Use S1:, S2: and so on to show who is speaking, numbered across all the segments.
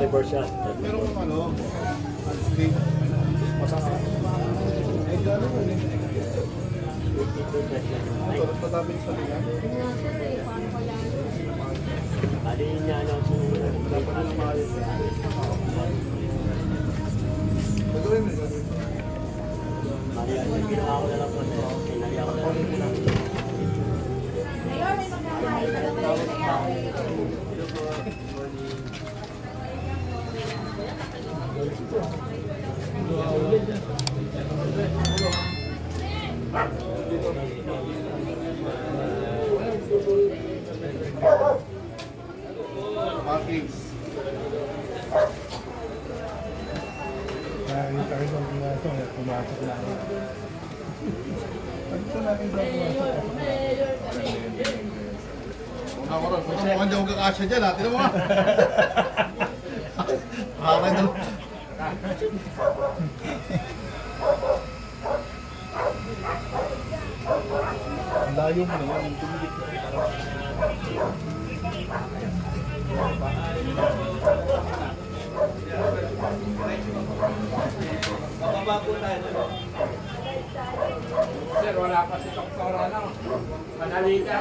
S1: reverse siya.
S2: Pero kung ano, sleep, masaka. Ay, gano'n yun eh. Tulad patapin sa liyan.
S1: Bali niya ano kung
S2: Dapat na maayos. Gagawin mo yun.
S1: Maria, yung ginawa ko na lang po na pinali ako na lang.
S2: Markings.
S3: Nakikita ko sa mga ito, pumasok na ako. Pag ito natin sa pumasok.
S2: Ako rin, mukhang di ako kakasya dyan ha. Tinan mo nga. Kakay na.
S3: Ang layo mo na yan, tumigit na.
S4: Sir, wala pa si Dr. Ano, Manalita.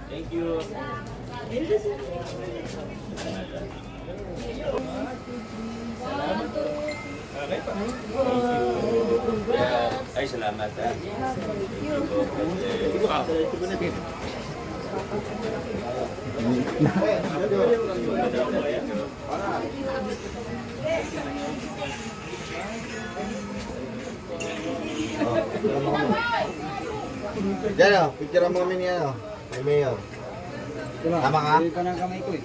S1: Thank you. Ay, salamat.
S5: Diyan o, picture mo kami niya o. May mayor. Tama ka?
S4: Hindi pa ng kamay ko eh.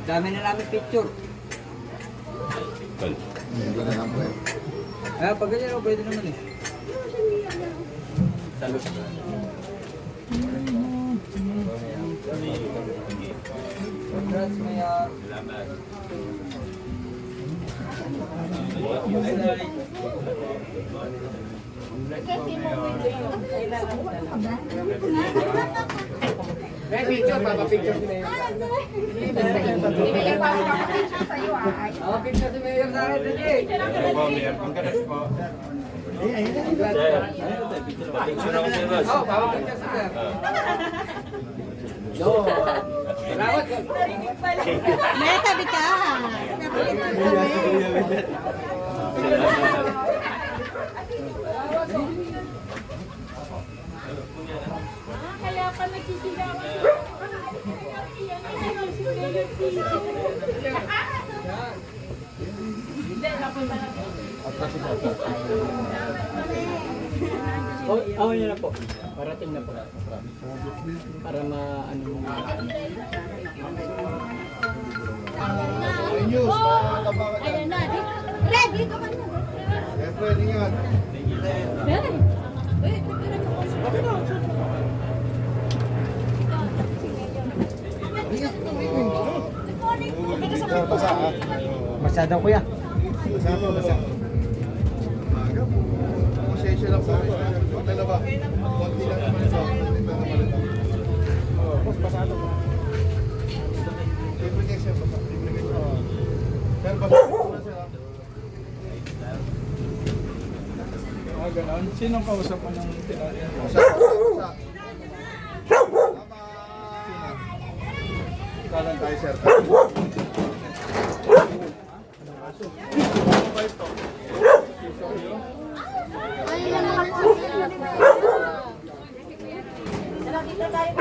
S4: Dami na namin picture.
S5: Hindi na lang po eh.
S4: Pag ganyan pwede naman eh. Congrats, Mayor.
S1: Salamat.
S4: May picture, papapicture si Mayor. Picture si Mayor sa akin, dali.
S1: Picture ako sa'yo, boss.
S4: Papapicture si Mayor. No. Salamat.
S6: May tabi ka. Napakita kami. Kaya pa nagsisigawan. Hindi, napunta na po.
S4: Oh, yun na po. Parating na po. Para ma-ano mo.
S2: May news, makakataba ka dyan.
S6: Ayan na. Ready ka ba na?
S2: Eh, pwede yan.
S6: Ready. Wait,
S2: Basa ha.
S4: Masyadong kuya.
S2: Basa po, basa. Maga po. Pasensya lang po. Huwag na ba? Konti lang naman ito. Konti lang naman ito. Boss, basado po. Libre kayo siya, basa. Libre kayo siya. Pero basa po na siya.
S3: Ganon. Sinong kausap mo ng tinatay?
S2: Basa, basa. Kalan tayo, sir.
S6: Nakita tayo.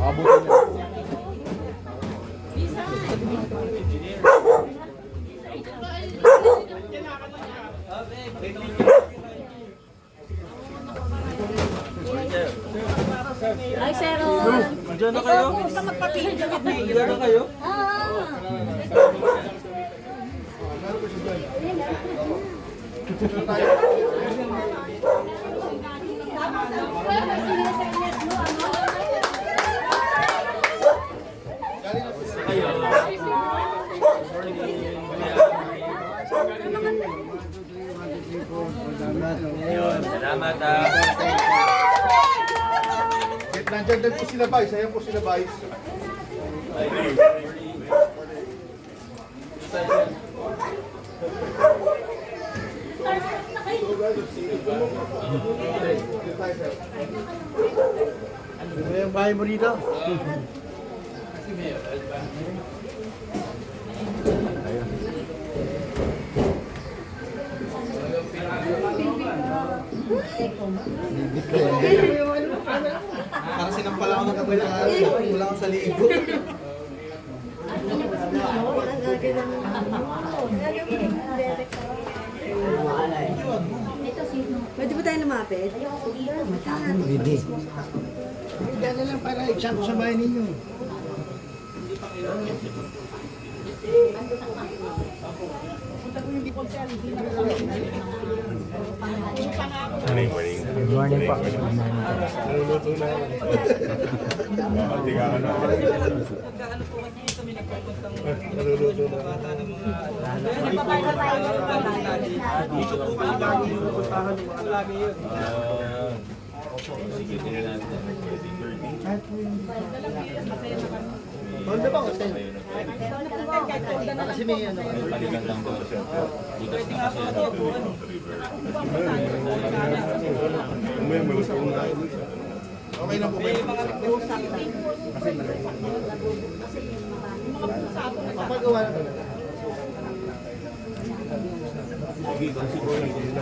S3: Abutin niyo.
S6: Ay, Sero.
S3: Andiyan na kayo?
S6: Huwag ka magpapicture.
S3: Andiyan na kayo?
S6: Ah.
S1: Salamat
S2: Nandiyan din po sila Vice. Ayan po sila Vice.
S5: Ano ba yung bahay mo dito? Parang sinampala ako ng kabilang wala akong sa liigo.
S6: Pwede ba tayo lumapit?
S5: Hindi. Dala lang para i-chat sa bahay ninyo.
S3: Good morning po. Naluluto na ako. Hindi ka ano. Naluluto na ako.
S5: Ano ba hotel? Kasi may ano.
S3: May malusog na ako.
S2: Okay na po kayo.
S5: Papagawa na.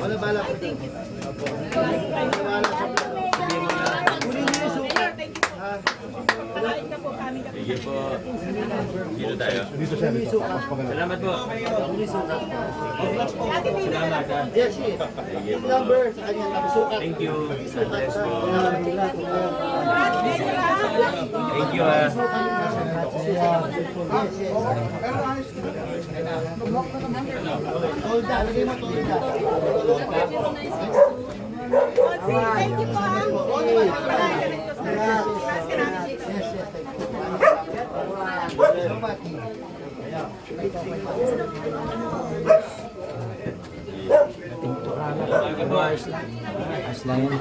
S5: Wala bala ko. Kunin niyo yung suka.
S1: Sige po. Dito tayo.
S3: Dito siya, dito. Mas maganda.
S1: Salamat po. Salamat
S5: Yes, yes. Yung number sa kanya, tapos suka.
S1: Thank you.
S5: Suka.
S1: Bless po.
S5: Thank
S1: Thank you
S5: Yes, yes. Tolda, lagay mo tolda.
S6: Thank you po.
S5: Yes, yes.
S7: Ayos lang yun.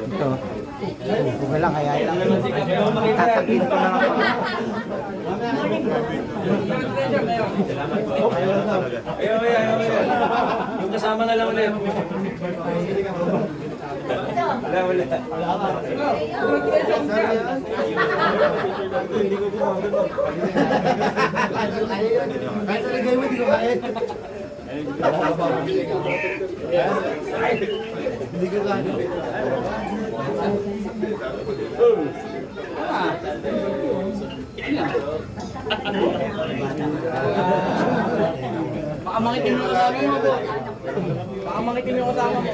S7: Ito. Okay lang, kaya lang. Tatagin ko lang ako.
S1: Yung kasama na lang ulit. Wala.
S5: Hindi ko gumagano. Kahit talagay mo, hindi ko kaya. Hindi ko kaya.
S4: Baka mangitin yung kasama mo po. Baka mangitin yung kasama mo.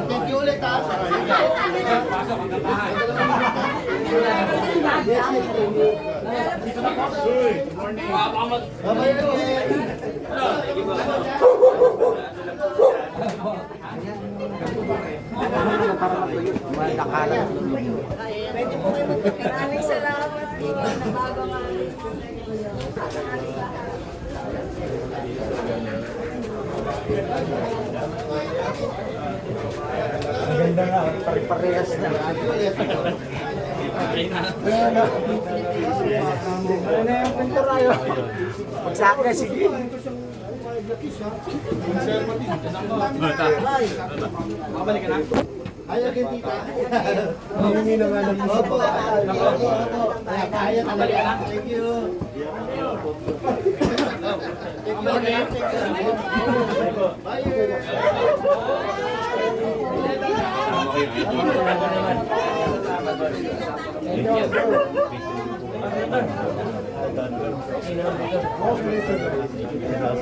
S5: Thank you ulit ha. Babay ulit.
S6: Maraming salamat. Nabago nga.
S7: Maganda nga, pare-parehas na. Ano na yung pintura yun? Pag sa akin, sige.
S4: Makabalik ka na?
S5: Ayaw kay tita.
S3: Hindi na nga lang.
S5: Opo. Ayaw talaga. Thank you.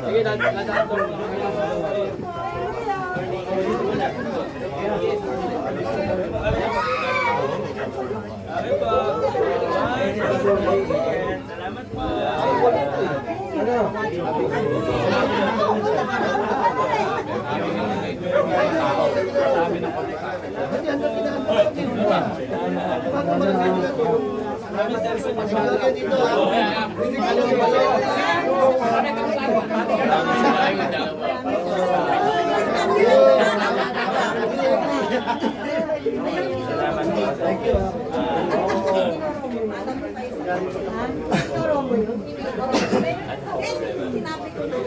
S4: Sige, dadaan to.
S1: Salamat po.
S6: Sinabi ko na.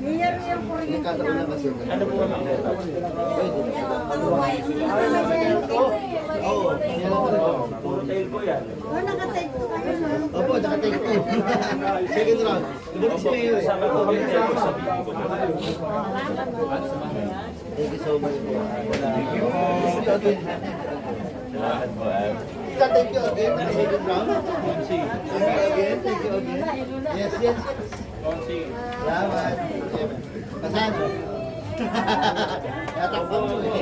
S6: Year yung kuryente namin.
S1: Ano po? Puro tail po yan.
S6: Oh, nakatake po kayo, no?
S5: Opo, nakatake ko. Second round. Lumabas si Mayor.
S1: Sama po yung tail po sa
S5: Thank you so much po.
S1: Salamat po.
S5: Thank you again. Second round. Thank you again. Thank you again. Yes, yes. Salamat. Pasan. Natakbo mo eh.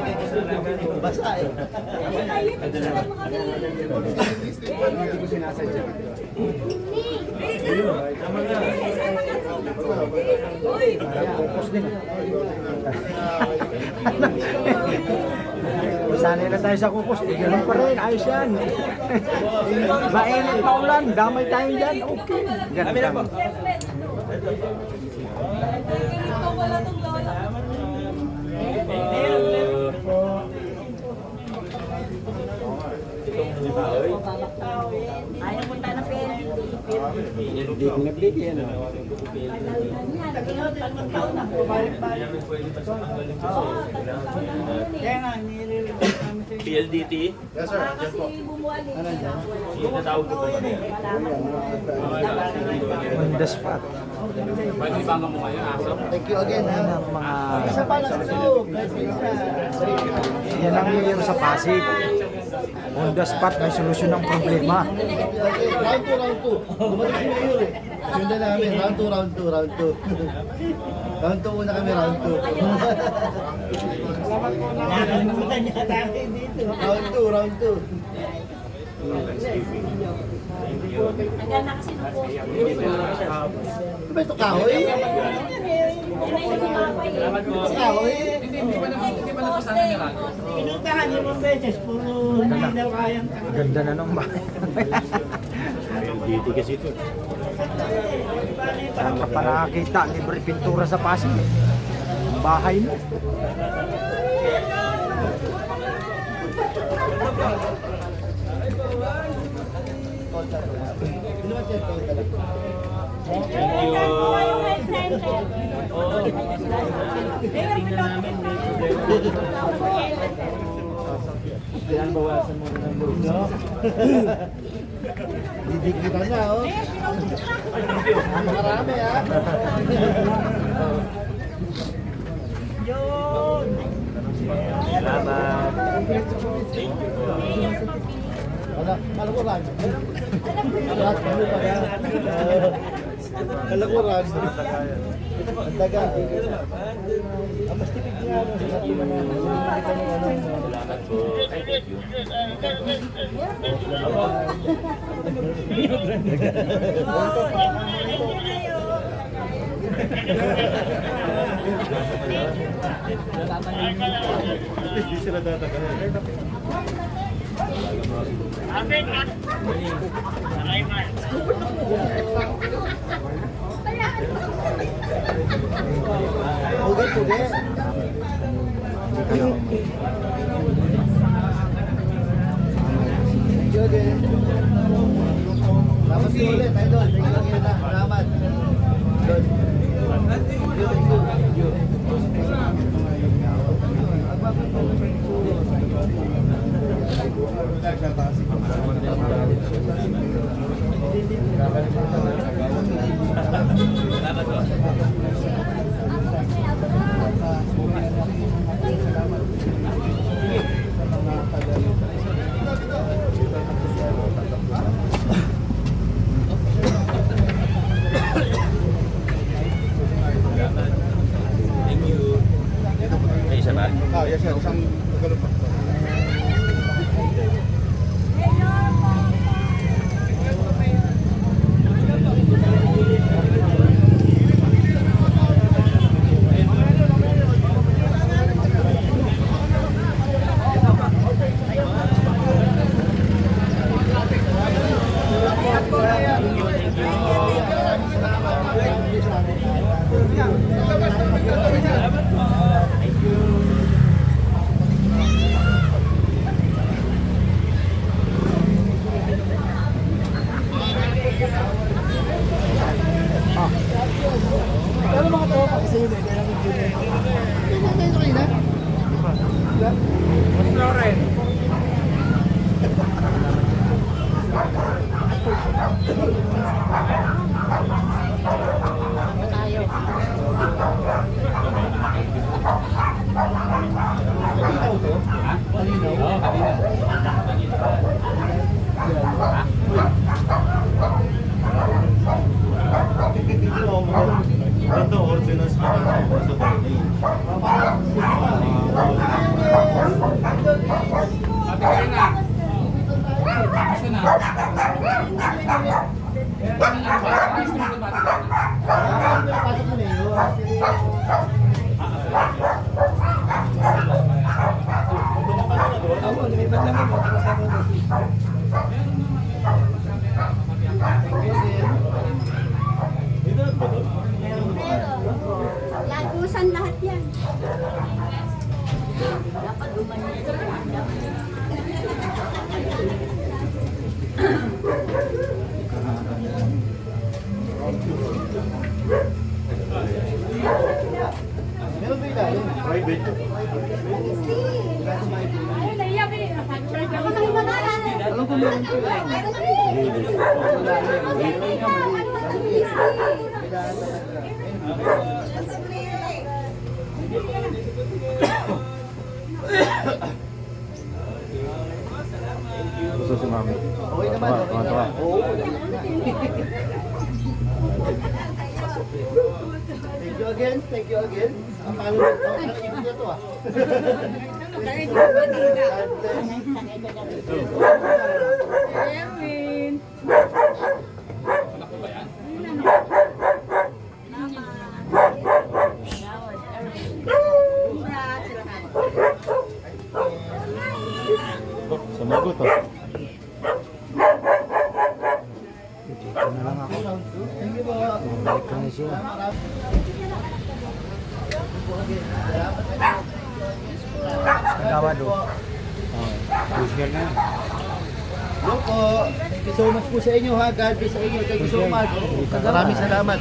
S5: Basa eh.
S3: Hindi ko sinasadya. Focus din. Sanay na tayo sa kukos. Ganun pa rin. Ayos yan. Mainit pa ulan. Damay tayo dyan. Okay. Ganun lang.
S6: Ayaw mo tayo na pera.
S3: Hindi ko nabigyan.
S1: PLDT?
S2: Yes, sir. Yes po.
S1: Yung natawag ko ba?
S3: On the spot.
S5: Thank you again.
S3: Yan
S5: Ha?
S3: ang mga...
S5: Isa pa lang ito. Kahit isa.
S3: Yan ang nangyayari sa Pasig. On the spot, may solusyon ng problema.
S5: Round 2, round 2. Dumating si Mayor eh. Yun na namin. Round 2, round 2, round 2. Round 2 muna kami, round 2. Round 2, round 2.
S6: Hanggang na kasi nung post.
S5: Ano ba ito, kahoy?
S1: Salamat po.
S5: Kahoy?
S6: Pinuntahan niyo mong beses, puro hindi daw kayang
S3: Ganda na ng bahay.
S1: PLDT kasi ito.
S3: Saan ka pa nakakita? Libre pintura sa Pasig. Ang bahay mo.
S1: Thank you. Oo. Tingnan namin.
S3: Yan, bawasan mo na ng loob.
S5: Didikitan na, oh. Marami, ha?
S1: Salamat. Thank you po.
S5: Kalakuran. Kalakuran. Ang daga. Ang mas tipid niya.
S1: Salamat po. Thank you.
S2: Hindi sila tatagalan.
S5: Pugi. Pugi. Salamat po ulit, idol. Thank you again, ha. Salamat. Good. Thank you.
S2: yes sir, isang ganun pa.
S1: Ito, ordinance pa na sa birthday.
S8: Lagusan lahat yan. Dapat gumanyan sa pagdam.
S5: Meron ba ilalim?
S1: Private.
S8: Ay, naiyak eh. Ako nang imangalan.
S5: Alam ko meron po ilalim.
S3: Gusto si mami.
S5: Okay naman, okay naman. Oo. Thank you again, thank you again. Ang panginoon na to ah.
S8: Erwin.
S3: Sumagot oh.
S7: Dito na lang ako.
S5: Thank you po.
S7: Balik ka na siya. Gawad oh. Usual na yan.
S5: Hello po. Thank you so much po sa inyo ha. God bless sa inyo. Thank you so much. Maraming salamat.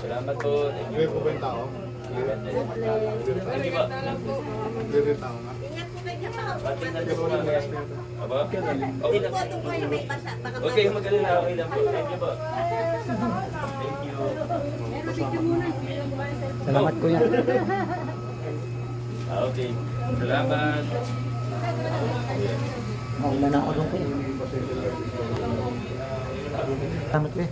S1: Salamat po.
S2: Ngayon po ba yung tao?
S1: Hindi ba?
S2: Ngayon yung tao nga.
S1: Patingnan ko po mamaya. Aba? Okay lang. Okay, mag-alala. Okay lang po. Thank you po. Thank you.
S7: Salamat kuya.
S1: Okay. Salamat.
S7: Maulan na ako doon kuya. Salamat kuya.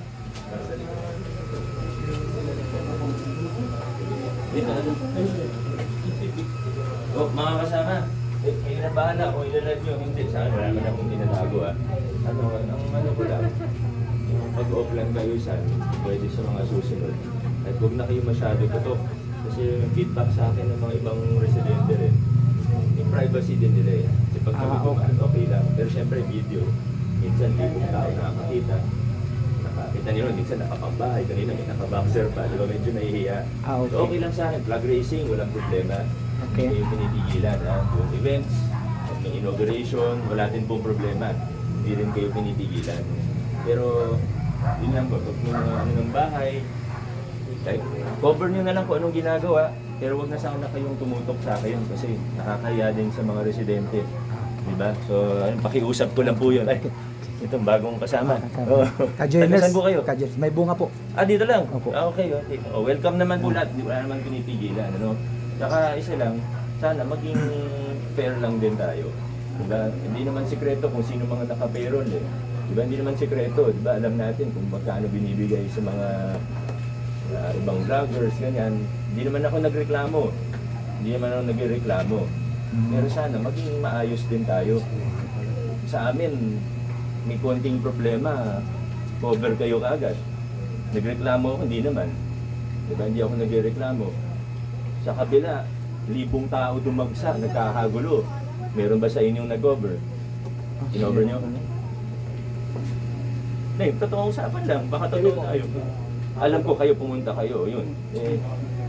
S1: Oh, mga kasama, kayo na bahala kung ilalad nyo. Hindi, sa akin, wala na akong tinatago ah. Ang ko lang, yung pag-off lang kayo sa pwede sa mga susunod. At huwag na kayo masyado tutok. Kasi yung feedback sa akin ng mga ibang residente rin, yung privacy din nila eh. Kasi pag nabubukan, okay lang. Pero syempre video, minsan libong tao nakakakita. Nakakita nyo, minsan nakapambahay, kanina may nakaboxer pa, di ba medyo nahihiya.
S7: Okay.
S1: So okay lang sa akin, flag racing, walang problema.
S7: Okay.
S1: Hindi kayo pinipigilan, ha? Yung events, yung inauguration, wala din pong problema. Hindi rin kayo pinipigilan. Pero, yun lang po, pag mga ano ng bahay, like, cover nyo na lang kung anong ginagawa, pero wag na sana kayong tumutok sa akin kasi nakakaya din sa mga residente. Diba? So, ayun, pakiusap ko lang po yun. Ay, Itong bagong kasama.
S7: Kasama.
S1: Oo.
S7: Ka-joiners.
S1: Saan po kayo?
S7: Ka-joiners. May bunga po.
S1: Dito lang?
S7: Opo.
S1: Okay. Oh, welcome naman po lahat. Wala naman pinipigilan. Ano? Tsaka isa lang, sana maging fair lang din tayo. Diba? Hindi naman sikreto kung sino mga naka-payroll eh. Diba? Hindi naman sikreto. Diba? Alam natin kung magkano binibigay sa mga ibang vloggers, ganyan. Hindi naman ako nagreklamo. Hindi naman ako nagreklamo. Pero sana maging maayos din tayo. Sa amin, may konting problema, cover kayo kaagad. Nagreklamo ako, hindi naman. Diba? Hindi ako nagreklamo. Sa kabila, 1,000 tao dumagsa, nagkakagulo. Meron ba sa inyong nag-cover? In-over nyo? Hindi, totoong usapan lang. Baka totoo tayo. Alam ko kayo, pumunta kayo. Yun.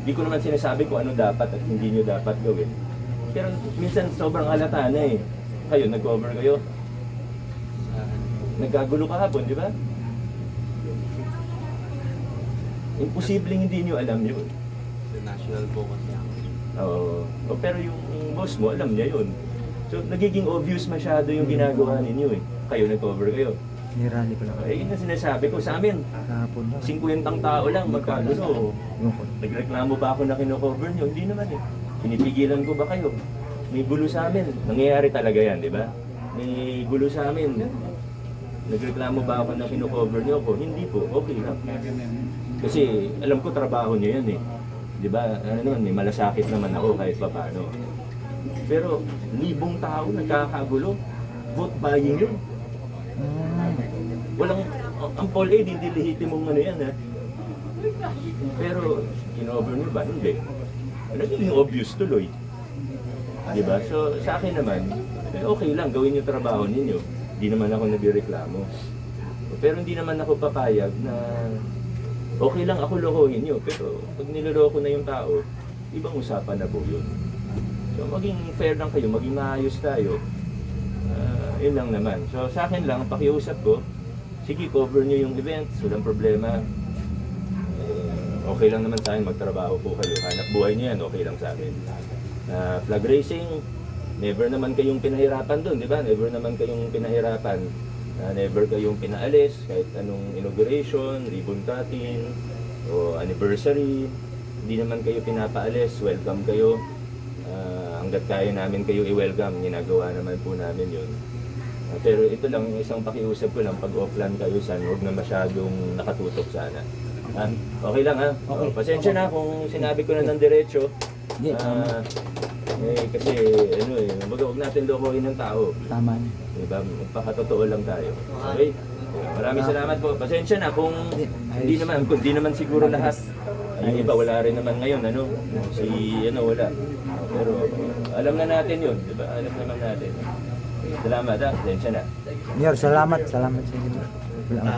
S1: Di ko naman sinasabi kung ano dapat at hindi nyo dapat gawin. Pero minsan sobrang halata na eh. Kayo, nag-cover kayo. Nagkagulo kahapon, di ba? Imposibleng hindi nyo alam yun.
S5: National focus niya.
S1: Oo. Pero yung boss mo, alam niya yun. So, nagiging obvious masyado yung ginagawa ninyo eh. Kayo, nag-cover kayo.
S7: Nirali ko lang.
S1: Yun ang sinasabi ko sa amin.
S7: Kahapon.
S1: 50 tao lang, magkagulo. Nagreklamo ba ako na kino-cover nyo? Hindi naman eh. Pinipigilan ko ba kayo? May gulo sa amin. Nangyayari talaga yan, di ba? May gulo sa amin. Nagreklamo ba ako na kino-cover nyo ako? Hindi po. Okay lang. Kasi alam ko trabaho nyo yan eh. Di ba? Ano naman, may malasakit naman ako kahit pa paano. Pero 1,000 tao nagkakagulo. Vote buying yun. Walang, ang poll aid, hindi lehitimong ano yan ha. Pero, in-over nyo ba? Hindi. Nagiging obvious tuloy. Diba? So, sa akin naman, okay lang, gawin yung trabaho ninyo. Hindi naman ako nagreklamo. Pero hindi naman ako papayag na okay lang ako lokohin nyo. Pero pag niloloko na yung tao, ibang usapan na po yun. So, maging fair lang kayo, maging maayos tayo. Yun lang naman. So sa akin lang, pakiusap ko, sige, cover nyo yung events, walang problema. Okay lang naman sa akin, magtrabaho po kayo. Hanap buhay nyo yan, okay lang sa akin. Flag racing, never naman kayong pinahirapan doon, di ba? Never naman kayong pinahirapan. Never kayong pinaalis, kahit anong inauguration, ribbon cutting, o anniversary. Hindi naman kayo pinapaalis, welcome kayo. Hanggat kaya namin kayo i-welcome, ginagawa naman po namin yun. Pero ito lang, isang pakiusap ko lang, pag offline kayo, sana huwag na masyadong nakatutok sana. Okay lang ha? Okay. Pasensya na kung sinabi ko na ng diretso. Kasi ano huwag natin lokohin ng tao.
S7: Tama.
S1: Diba? Magpakatotoo lang tayo. Okay? Maraming salamat po. Pasensya na kung hindi naman siguro lahat. Yung iba wala rin naman ngayon, wala. Pero alam na natin yun, di ba? Alam naman natin. Salamat ha, pasensya na.
S7: Mayor, salamat sa inyo.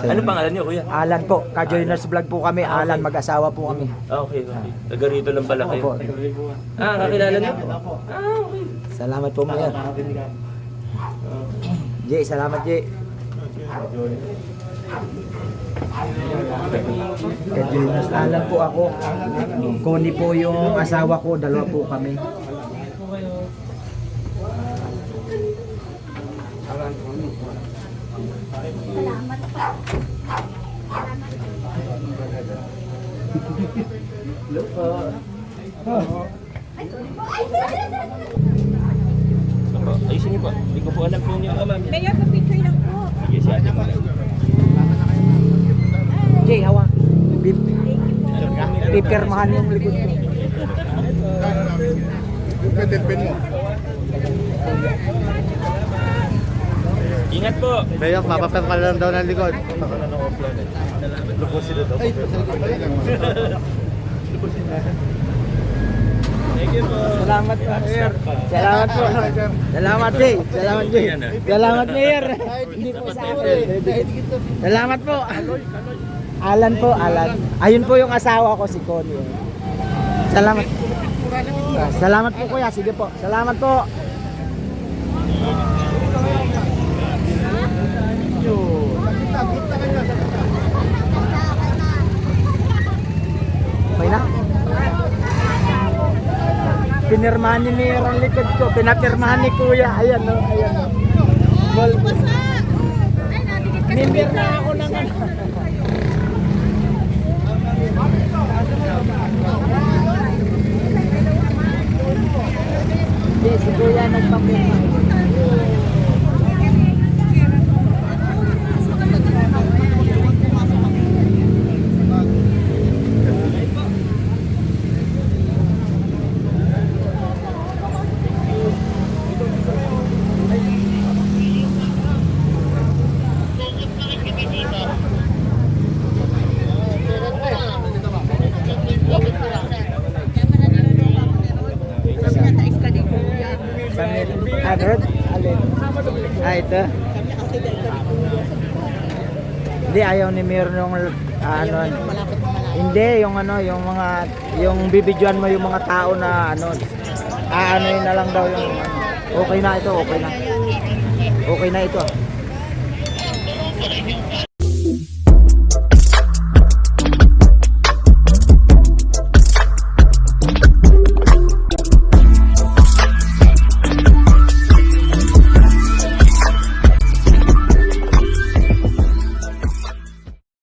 S1: Ano pangalan niyo, kuya?
S7: Alan po, ka-joiners vlog po kami. Alan, mag-asawa po kami.
S1: Okay. Taga rito lang pala kayo.
S7: Opo.
S1: Kakilala niyo? Okay.
S7: Salamat po, Mayor. Jay, salamat Jay. Ka-joiners, Alan po ako. Connie po yung asawa ko, dalawa po kami.
S8: Salamat pa.
S1: Ayusin niyo po. Hindi ko po alam kung yung ma'am.
S8: Mayor, pa-picture lang po.
S1: Sige, si ate mo lang.
S7: Jay, hawa. Pipirmahan yung likod ko.
S2: Yung pwede pin mo.
S1: Ingat po.
S5: Mayor, mapapirma lang daw ng likod.
S1: Thank you po.
S7: Salamat po, Mayor. Salamat po. Salamat, Jay. Salamat, Jay. Salamat, Mayor. Hindi po sa akin. Salamat po. Alan po, Alan. Ayun po yung asawa ko, si Connie. Salamat. Salamat po, kuya. Sige po. Salamat po. Okay na? Pinirmahan ni Mayor ang likod ko. Pinapirmahan ni Kuya. Ayan o. Ayan o.
S8: Basa! Ay, nabigyan
S7: Member na ako ng ano. Hindi, si Kuya nagpapirma. Ano? Alin? Ito? Hindi, ayaw ni Mayor nung ano. Hindi, yung ano, yung mga, yung bibidyoan mo yung mga tao na ano, ano yun na lang daw yung ano. Okay na ito, okay na. Okay na ito.